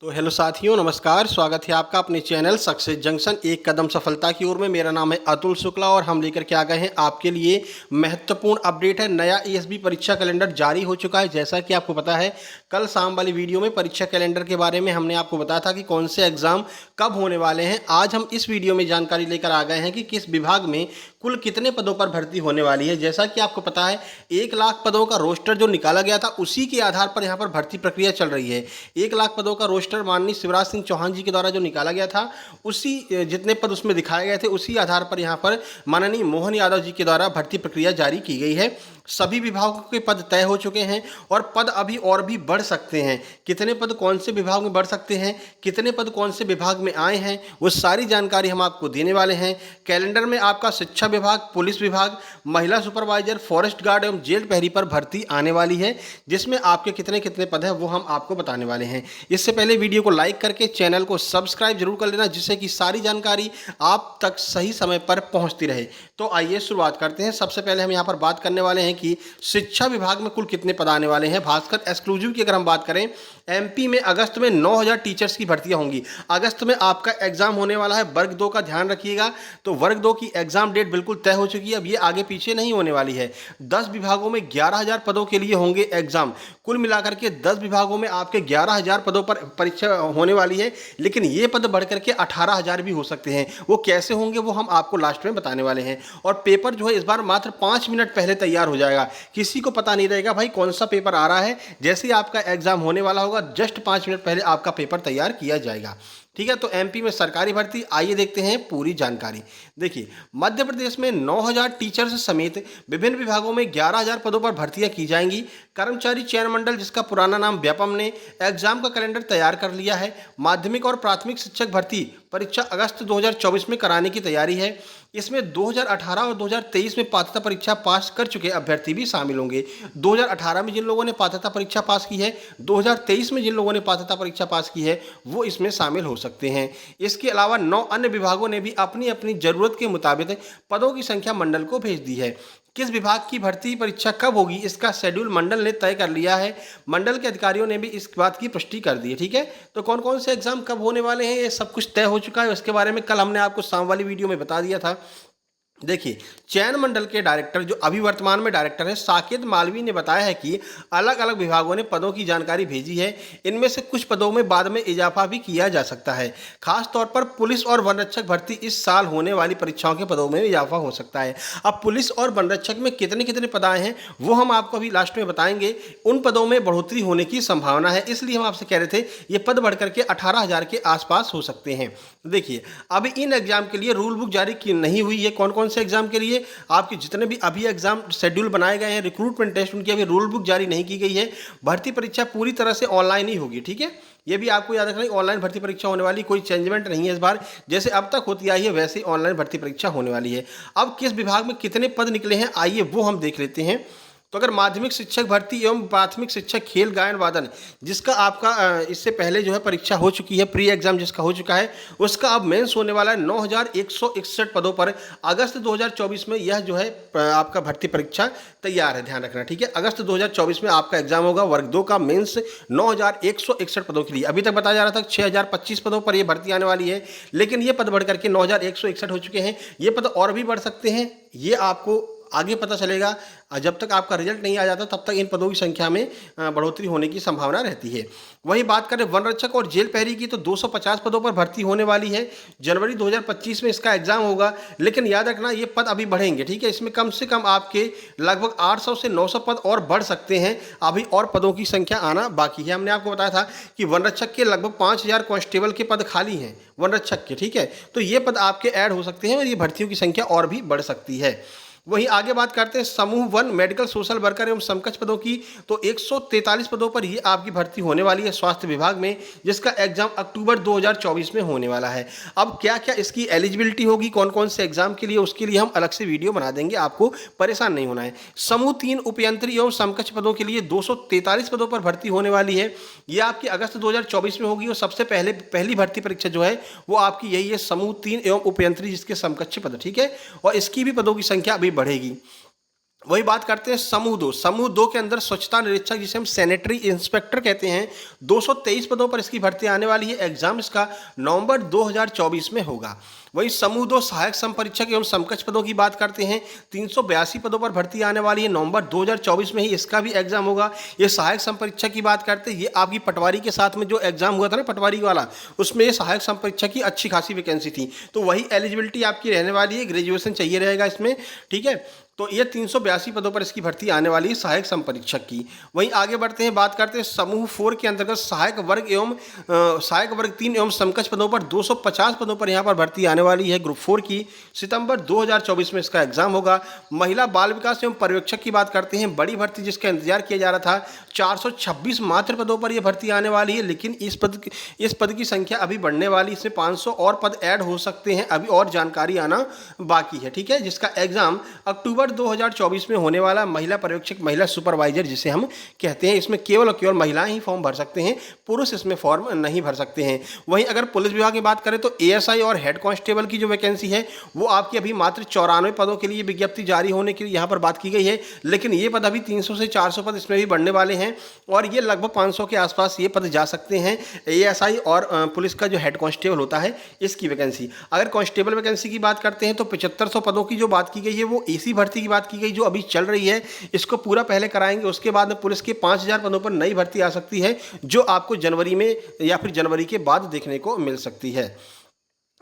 तो हेलो साथियों, नमस्कार। स्वागत है आपका अपने चैनल सक्सेस जंक्शन एक कदम सफलता की ओर में। मेरा नाम है अतुल शुक्ला और हम लेकर के आ गए हैं आपके लिए महत्वपूर्ण अपडेट है। नया ईएसबी परीक्षा कैलेंडर जारी हो चुका है। जैसा कि आपको पता है, कल शाम वाली वीडियो में परीक्षा कैलेंडर के बारे में हमने आपको बताया था कि कौन से एग्जाम कब होने वाले हैं। आज हम इस वीडियो में जानकारी लेकर आ गए हैं कि किस विभाग में कुल कितने पदों पर भर्ती होने वाली है। जैसा कि आपको पता है, 1 लाख पदों का रोस्टर जो निकाला गया था, उसी के आधार पर यहाँ पर भर्ती प्रक्रिया चल रही है। 1 लाख पदों का रोस्टर माननीय शिवराज सिंह चौहान जी के द्वारा जो निकाला गया था, उसी जितने पद उसमें दिखाए गए थे, उसी आधार पर यहाँ पर माननीय मोहन यादव जी के द्वारा भर्ती प्रक्रिया जारी की गई है। सभी विभागों के पद तय हो चुके हैं और पद अभी और भी बढ़ सकते हैं। कितने पद कौन से विभाग में बढ़ सकते हैं, कितने पद कौन से विभाग में आए हैं, वो सारी जानकारी हम आपको देने वाले हैं। कैलेंडर में आपका शिक्षा विभाग, पुलिस विभाग, महिला सुपरवाइजर, फॉरेस्ट गार्ड एवं जेल प्रहरी पर भर्ती आने वाली है, जिसमें आपके कितने कितने पद हैं वो हम आपको बताने वाले हैं। इससे पहले वीडियो को लाइक करके चैनल को सब्सक्राइब जरूर कर लेना, जिससे कि सारी जानकारी आप तक सही समय पर पहुंचती रहे। तो आइए शुरुआत करते हैं। सबसे पहले हम यहाँ पर बात करने वाले हैं कि शिक्षा विभाग में कुल कितने पद आने वाले हैं। भास्कर एक्सक्लूसिव की अगर हम बात करें, एमपी में अगस्त में 9000 टीचर्स की भर्तियां होंगी। अगस्त में आपका एग्जाम होने वाला है। वर्ग 2 का ध्यान रखिएगा। तो वर्ग 2 की एग्जाम डेट बिल्कुल तय हो चुकी है। अब ये आगे पीछे नहीं होने वाली है। 10 विभागों में 11000 पदों के लिए होंगे एग्जाम। कुल मिलाकर के 10 विभागों में आपके 11000 पदों पर परीक्षा होने वाली है, लेकिन ये पद बढ़कर के 18000 भी हो सकते हैं। वो कैसे होंगे वो हम आपको लास्ट में बताने वाले हैं। और पेपर जो है इस बार मात्र 5 मिनट पहले तैयार हो जाएगा। किसी को पता नहीं रहेगा भाई कौन सा पेपर आ रहा है। जैसे ही आपका एग्जाम होने वाला होगा, जस्ट 5 मिनट पहले आपका पेपर तैयार किया जाएगा। ठीक है, तो एमपी में सरकारी भर्ती, आइए देखते हैं पूरी जानकारी। देखिए, मध्य प्रदेश में 9000 टीचर्स समेत विभिन्न विभागों में 11000 पदों पर भर्तियां की जाएंगी। कर्मचारी चयन मंडल, जिसका पुराना नाम व्यापम, ने एग्जाम का कैलेंडर तैयार कर लिया है। माध्यमिक और प्राथमिक शिक्षक भर्ती परीक्षा अगस्त 2024 में कराने की तैयारी है। इसमें 2018 और 2023 में पात्रता परीक्षा पास कर चुके अभ्यर्थी भी शामिल होंगे। 2018 में जिन लोगों ने पात्रता परीक्षा पास की है, 2023 में जिन लोगों ने पात्रता परीक्षा पास की है, वो इसमें शामिल हो सकते हैं। इसके अलावा 9 अन्य विभागों ने भी अपनी अपनी जरूरत के मुताबिक पदों की संख्या मंडल को भेज दी है। किस विभाग की भर्ती परीक्षा कब होगी, इसका शेड्यूल मंडल ने तय कर लिया है। मंडल के अधिकारियों ने भी इस बात की पुष्टि कर दी है। ठीक है, तो कौन कौन से एग्जाम कब होने वाले हैं, ये सब कुछ तय हो चुका है। उसके बारे में कल हमने आपको शाम वाली वीडियो में बता दिया था। देखिए, चयन मंडल के डायरेक्टर, जो अभी वर्तमान में डायरेक्टर है, साकेत मालवी ने बताया है कि अलग अलग विभागों ने पदों की जानकारी भेजी है। इनमें से कुछ पदों में बाद में इजाफा भी किया जा सकता है। खास तौर पर पुलिस और वनरक्षक भर्ती इस साल होने वाली परीक्षाओं के पदों में इजाफा हो सकता है। अब पुलिस और वनरक्षक में कितने कितने पद आए हैं वो हम आपको अभी लास्ट में बताएंगे। उन पदों में बढ़ोतरी होने की संभावना है, इसलिए हम आपसे कह रहे थे ये पद बढ़कर के 18000 के आसपास हो सकते हैं। देखिए, अभी इन एग्जाम के लिए रूल बुक जारी की नहीं हुई है। कौन कौन से एग्जाम के लिए आपके जितने भी अभी एग्जाम शेड्यूल बनाए गए हैं, रिक्रूटमेंट टेस्ट, उनकी अभी रूल बुक जारी नहीं की गई है। भर्ती परीक्षा पूरी तरह से ऑनलाइन ही होगी। ठीक है, ये भी आपको याद रखना है, ऑनलाइन भर्ती परीक्षा होने वाली, कोई चेंजमेंट नहीं है इस बार। जैसे अब तक होती आई है वैसे ही ऑनलाइन भर्ती परीक्षा होने वाली है। अब किस विभाग में कितने पद निकले हैं, आइए वो हम देख लेते हैं। तो अगर माध्यमिक शिक्षक भर्ती एवं प्राथमिक शिक्षक खेल गायन वादन, जिसका आपका इससे पहले जो है परीक्षा हो चुकी है, प्री एग्जाम जिसका हो चुका है, उसका अब मेंस होने वाला है 9161 पदों पर। अगस्त 2024 में यह जो है आपका भर्ती परीक्षा तैयार है, ध्यान रखना। ठीक है, अगस्त 2024 में आपका एग्जाम होगा। वर्ग 2 का मेंस 9161 पदों के लिए। अभी तक बताया जा रहा था 6025 पदों पर यह भर्ती आने वाली है, लेकिन ये पद बढ़कर के 9161 हो चुके हैं। ये पद और भी बढ़ सकते हैं, ये आपको आगे पता चलेगा। जब तक आपका रिजल्ट नहीं आ जाता तब तक इन पदों की संख्या में बढ़ोतरी होने की संभावना रहती है। वहीं बात करें वन रक्षक और जेल प्रहरी की, तो 250 पदों पर भर्ती होने वाली है। जनवरी 2025 में इसका एग्जाम होगा, लेकिन याद रखना ये पद अभी बढ़ेंगे। ठीक है, इसमें कम से कम आपके लगभग 800 से 900 पद और बढ़ सकते हैं। अभी और पदों की संख्या आना बाकी है। हमने आपको बताया था कि वन रक्षक के लगभग 5000 कांस्टेबल के पद खाली हैं वन रक्षक के। ठीक है, तो ये पद आपके ऐड हो सकते हैं और ये भर्तियों की संख्या और भी बढ़ सकती है। वहीं आगे बात करते हैं समूह 1 मेडिकल सोशल वर्कर एवं समकक्ष पदों की, तो 143 पदों पर ही आपकी भर्ती होने वाली है स्वास्थ्य विभाग में, जिसका एग्जाम अक्टूबर 2024 में होने वाला है। अब क्या क्या इसकी एलिजिबिलिटी होगी, कौन कौन से एग्जाम के लिए, उसके लिए हम अलग से वीडियो बना देंगे, आपको परेशान नहीं होना है। समूह 3 उपयंत्री एवं समकक्ष पदों के लिए 243 पदों पर भर्ती होने वाली है। ये आपकी अगस्त 2024 में होगी और सबसे पहली भर्ती परीक्षा जो है वो आपकी यही है, समूह 3 एवं उपयंत्री जिसके समकक्ष पद। ठीक है, और इसकी भी पदों की संख्या अभी बढ़ेगी। वही बात करते हैं समूह 2 के अंदर स्वच्छता निरीक्षक जिसे हम सैनिटरी इंस्पेक्टर कहते हैं, 223 पदों पर इसकी भर्ती आने वाली है। एग्जाम इसका नवंबर 2024 में होगा। वही समूह 2 सहायक संपरीक्षक एवं समकक्ष पदों की बात करते हैं, 382 पदों पर भर्ती आने वाली है। नवंबर 2024 में ही इसका भी एग्जाम होगा। ये सहायक संपरीक्षक की बात करते हैं, ये आपकी पटवारी के साथ में जो एग्जाम हुआ था ना, पटवारी वाला, उसमें ये सहायक संपरीक्षक की अच्छी खासी वैकेंसी थी। तो वही एलिजिबिलिटी आपकी रहने वाली है, ग्रेजुएशन चाहिए रहेगा इसमें, ठीक है। तो ये 382 पदों पर इसकी भर्ती आने वाली है सहायक संपरीक्षक की। वहीं आगे बढ़ते हैं, बात करते हैं समूह 4 के अंतर्गत सहायक वर्ग 3 एवं समकक्ष पदों पर 250 पदों पर यहाँ पर भर्ती आने वाली है ग्रुप 4 की। सितंबर 2024 में इसका एग्जाम होगा। महिला बाल विकास एवं पर्यवेक्षक की बात करते हैं, बड़ी भर्ती जिसका इंतजार किया जा रहा था, 426 मात्र पदों पर यह भर्ती आने वाली है। लेकिन इस पद की संख्या अभी बढ़ने वाली, इसमें 500 और पद ऐड हो सकते हैं, अभी और जानकारी आना बाकी है, ठीक है। जिसका एग्जाम अक्टूबर 2024 में होने वाला। महिला पर्यवेक्षक, महिला सुपरवाइजर जिसे हम कहते हैं, इसमें केवल और केवल महिलाएं ही फॉर्म भर सकते हैं, पुरुष इसमें फॉर्म नहीं भर सकते हैं। वहीं अगर पुलिस विभाग की बात करें तो एएसआई और हेड कांस्टेबल की जो वैकेंसी है वो आपकी अभी मात्र 94 पदों के लिए विज्ञप्ति जारी होने की यहाँ पर बात की गई है। लेकिन ये पद अभी 300 से 400 पद इसमें भी बढ़ने वाले हैं और ये लगभग 500 के आसपास ये पद जा सकते हैं। एएसआई और पुलिस का जो हेड कांस्टेबल होता है इसकी वैकेंसी। अगर कांस्टेबल वैकेंसी की बात करते हैं तो 7500 पदों की जो बात की गई है वो एसी भर्ती की बात की गई जो अभी चल रही है, इसको पूरा पहले कराएंगे। उसके बाद में पुलिस के 5000 पदों पर नई भर्ती आ सकती है जो आपको जनवरी में या फिर जनवरी के बाद देखने को मिल सकती है।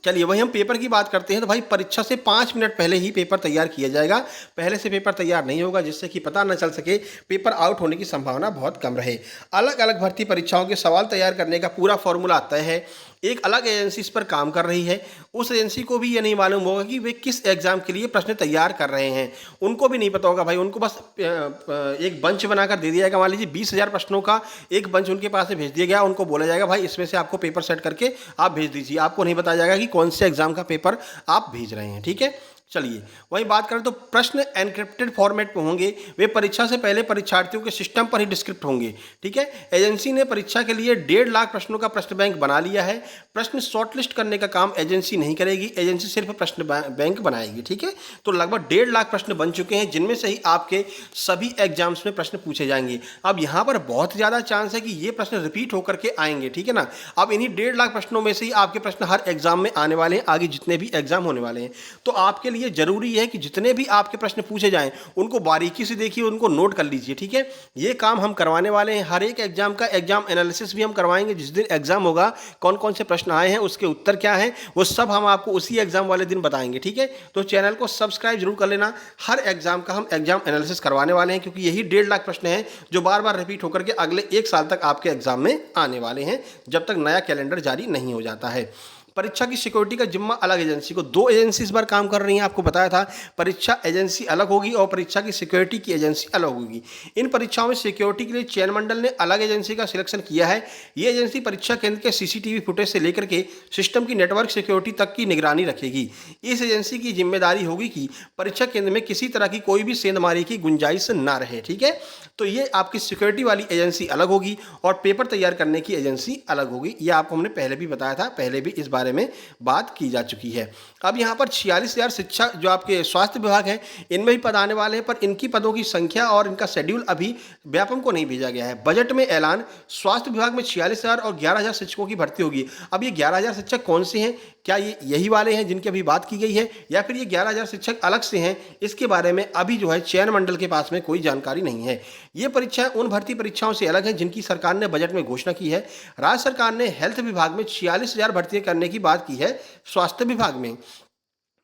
चलिए वही हम पेपर की बात करते हैं तो भाई परीक्षा से 5 मिनट पहले ही पेपर तैयार किया जाएगा, पहले से पेपर तैयार नहीं होगा, जिससे कि पता न चल सके, पेपर आउट होने की संभावना बहुत कम रहे। अलग अलग भर्ती परीक्षाओं के सवाल तैयार करने का पूरा फॉर्मूला तय है। एक अलग एजेंसी इस पर काम कर रही है, उस एजेंसी को भी ये नहीं मालूम होगा कि वे किस एग्जाम के लिए प्रश्न तैयार कर रहे हैं। उनको भी नहीं पता होगा भाई, उनको बस एक बंच बनाकर दे दिया जाएगा। मान लीजिए 20,000 प्रश्नों का एक बंच उनके पास से भेज दिया गया, उनको बोला जाएगा भाई इसमें से आपको पेपर सेट करके आप भेज दीजिए। आपको नहीं बताया जाएगा कि कौन से एग्जाम का पेपर आप भेज रहे हैं, ठीक है। चलिए वहीं बात करें तो प्रश्न एनक्रिप्टेड फॉर्मेट में होंगे, वे परीक्षा से पहले परीक्षार्थियों के सिस्टम पर ही डिस्क्रिप्ट होंगे, ठीक है। एजेंसी ने परीक्षा के लिए 1.5 लाख प्रश्नों का प्रश्न बैंक बना लिया है। प्रश्न शॉर्टलिस्ट करने का काम एजेंसी नहीं करेगी, एजेंसी सिर्फ प्रश्न बैंक बनाएगी, ठीक है। तो लगभग 1.5 लाख प्रश्न बन चुके हैं, जिनमें से ही आपके सभी एग्जाम्स में प्रश्न पूछे जाएंगे। अब यहाँ पर बहुत ज़्यादा चांस है कि ये प्रश्न रिपीट होकर के आएंगे, ठीक है ना। अब इन्हीं 1.5 लाख प्रश्नों में से ही आपके प्रश्न हर एग्जाम में आने वाले हैं, आगे जितने भी एग्जाम होने वाले हैं। तो आपके लिए जरूरी है कि जितने भी आपके प्रश्न पूछे जाएं उनको बारीकी से देखिए, उनको नोट कर लीजिए, ठीक है। ये काम हम करवाने वाले हैं। हर एक एग्जाम का एग्जाम एनालिसिस भी हम करवाएंगे। जिस दिन एग्जाम होगा कौन कौन से प्रश्न आए हैं, उसके उत्तर क्या हैं, वो सब हम आपको उसी एग्जाम वाले दिन बताएंगे, ठीक है। तो चैनल को सब्सक्राइब जरूर कर लेना। हर एग्जाम का हम एग्जाम एनालिसिस करवाने वाले हैं, क्योंकि यही 1.5 लाख प्रश्न हैं जो बार बार रिपीट होकर के अगले 1 साल तक आपके एग्जाम में आने वाले हैं, जब तक नया कैलेंडर जारी नहीं हो जाता है। परीक्षा की सिक्योरिटी का जिम्मा अलग एजेंसी को, 2 एजेंसी इस बार काम कर रही हैं। आपको बताया था परीक्षा एजेंसी अलग होगी और परीक्षा की सिक्योरिटी की एजेंसी अलग होगी। इन परीक्षाओं में सिक्योरिटी के लिए चयन मंडल ने अलग एजेंसी का सिलेक्शन किया है। ये एजेंसी परीक्षा केंद्र के सीसीटीवी फुटेज से लेकर के सिस्टम की नेटवर्क सिक्योरिटी तक की निगरानी रखेगी। इस एजेंसी की जिम्मेदारी होगी कि परीक्षा केंद्र में किसी तरह की कोई भी सेंधमारी की गुंजाइश ना रहे, ठीक है। तो ये आपकी सिक्योरिटी वाली एजेंसी अलग होगी और पेपर तैयार करने की एजेंसी अलग होगी। ये आपको हमने पहले भी बताया था, पहले भी इस बारे में बात की जा चुकी है। अब यहाँ पर 46,000 शिक्षा जो आपके स्वास्थ्य विभाग है, इनमें भी पद आने वाले हैं, पर इनकी पदों की संख्या और इनका शेड्यूल अभी व्यापम को नहीं भेजा गया है। बजट में ऐलान, स्वास्थ्य विभाग में 46,000 और 11,000 शिक्षकों की भर्ती होगी। अब ये 11,000 शिक्षक कौन से हैं? क्या ये यही वाले हैं जिनकी अभी बात की गई है, या फिर ये 11,000 शिक्षक अलग से हैं? इसके बारे में अभी जो है चयन मंडल के पास में कोई जानकारी नहीं है। ये परीक्षाएं उन भर्ती परीक्षाओं से अलग हैं जिनकी सरकार ने बजट में घोषणा की है। राज्य सरकार ने हेल्थ विभाग में 46,000 भर्तियां करने की बात की है, स्वास्थ्य विभाग में।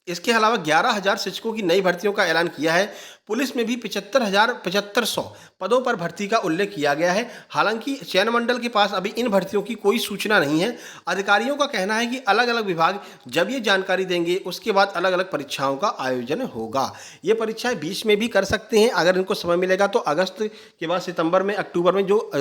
इसके अलावा 11,000 शिक्षकों की नई भर्तियों का ऐलान किया है। पुलिस में भी 75,700 पदों पर भर्ती का उल्लेख किया गया है। हालांकि चयन मंडल के पास अभी इन भर्तियों की कोई सूचना नहीं है। अधिकारियों का कहना है कि अलग अलग विभाग जब ये जानकारी देंगे उसके बाद अलग अलग परीक्षाओं का आयोजन होगा। ये परीक्षाएं बीच में भी कर सकते हैं अगर इनको समय मिलेगा तो। अगस्त के बाद सितंबर में, अक्टूबर में जो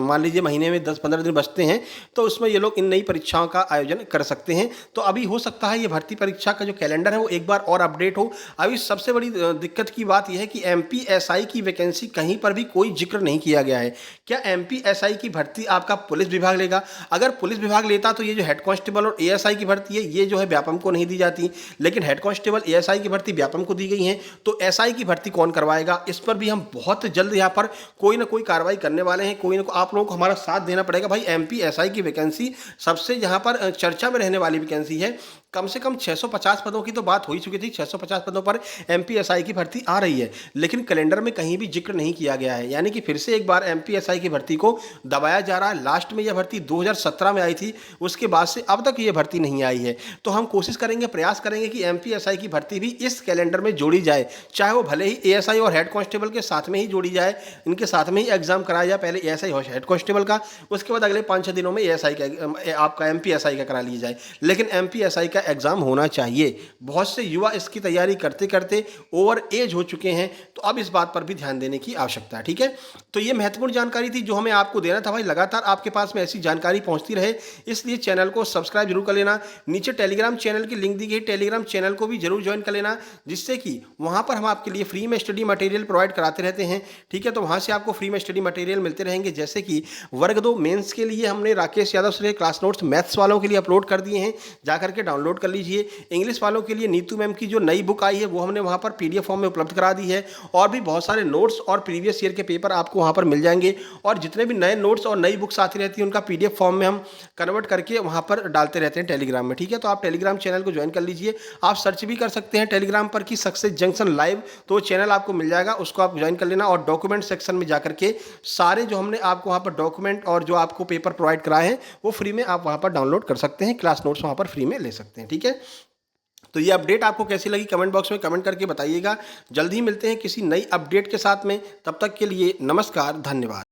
मान लीजिए महीने में 10-15 दिन बचते हैं, तो उसमें ये लोग इन नई परीक्षाओं का आयोजन कर सकते हैं। तो अभी हो सकता है ये भर्ती परीक्षा का जो कैलेंडर है वो एक बार और अपडेट हो। अभी सबसे बड़ी दिक्कत की बात यह है कि एमपीएसआई की वैकेंसी कहीं पर भी कोई जिक्र नहीं किया गया है। क्या एमपीएसआई की भर्ती आपका पुलिस विभाग लेगा? अगर पुलिस विभाग लेता तो ये जो हेड कांस्टेबल और एएसआई की भर्ती है ये जो है व्यापम को नहीं दी जाती, लेकिन हेड कांस्टेबल एएसआई की भर्ती व्यापम को दी गई है। तो एसआई की भर्ती कौन करवाएगा? इस पर भी हम बहुत जल्द यहाँ पर कोई ना कोई कार्रवाई करने वाले हैं। कोई ना आप लोगों को हमारा साथ देना पड़ेगा भाई। एमपीएसआई की वैकेंसी सबसे यहाँ पर चर्चा में रहने वाली वैकेंसी है। कम से कम 650 पदों की तो बात हो ही चुकी थी। 650 पदों पर एमपीएसआई की भर्ती आ रही है, लेकिन कैलेंडर में कहीं भी जिक्र नहीं किया गया है। यानी कि फिर से एक बार एमपीएसआई की भर्ती को दबाया जा रहा है। लास्ट में यह भर्ती 2017 में आई थी, उसके बाद से अब तक ये भर्ती नहीं आई है। तो हम कोशिश करेंगे, प्रयास करेंगे कि एमपीएसआई की भर्ती भी इस कैलेंडर में जोड़ी जाए, चाहे वो भले ही एएसआई और हेड कांस्टेबल के साथ में ही जोड़ी जाए, इनके साथ में ही एग्जाम कराया जाए। पहले एएसआई और हेड कांस्टेबल का, उसके बाद अगले 5-6 दिनों में एएसआई का, आपका एमपीएसआई का करा लिया जाए। लेकिन एमपीएसआई का एग्जाम होना चाहिए। बहुत से युवा इसकी तैयारी करते करते ओवर एज हो चुके हैं, तो अब इस बात पर भी ध्यान देने की आवश्यकता है। ठीक है, तो ये महत्वपूर्ण जानकारी थी जो हमें आपको देना था भाई। लगातार आपके पास में ऐसी जानकारी पहुंचती रहे, इसलिए चैनल को सब्सक्राइब जरूर कर लेना। नीचे टेलीग्राम चैनल की लिंक दी गई, टेलीग्राम चैनल को भी जरूर ज्वाइन कर लेना, जिससे कि वहां पर हम आपके लिए फ्री में स्टडी मटेरियल प्रोवाइड कराते रहते हैं। ठीक है, तो वहां से आपको फ्री में स्टडी मटेरियल मिलते रहेंगे। जैसे कि वर्ग 2 मेंस के लिए हमने राकेश यादव से क्लास नोट्स मैथ्स वालों के लिए अपलोड कर दिए हैं, जाकर के डाउनलोड कर लीजिए। इंग्लिश वालों के लिए नीतू मैम की जो नई बुक आई है वो हमने वहां पर पीडीएफ फॉर्म में उपलब्ध करा दी है, और भी बहुत सारे नोट्स और प्रीवियस ईयर के पेपर आपको वहां पर मिल जाएंगे। और जितने भी नए नोट्स और नई बुक्स आती रहती है उनका पीडीएफ फॉर्म में हम कन्वर्ट करके वहां पर डालते रहते हैं टेलीग्राम में। ठीक है, तो आप टेलीग्राम चैनल को ज्वाइन कर लीजिए। आप सर्च भी कर सकते हैं टेलीग्राम पर कि सक्सेस जंक्शन लाइव, तो चैनल आपको मिल जाएगा, उसको आप ज्वाइन कर लेना। और डॉक्यूमेंट सेक्शन में जाकर के सारे जो हमने आपको वहां पर डॉक्यूमेंट और जो आपको पेपर प्रोवाइड कराए हैं वो फ्री में आप वहां पर डाउनलोड कर सकते हैं। क्लास नोट्स वहां पर फ्री में ले सकते हैं। ठीक है, तो ये अपडेट आपको कैसी लगी कमेंट बॉक्स में कमेंट करके बताइएगा। जल्द ही मिलते हैं किसी नई अपडेट के साथ में, तब तक के लिए नमस्कार, धन्यवाद।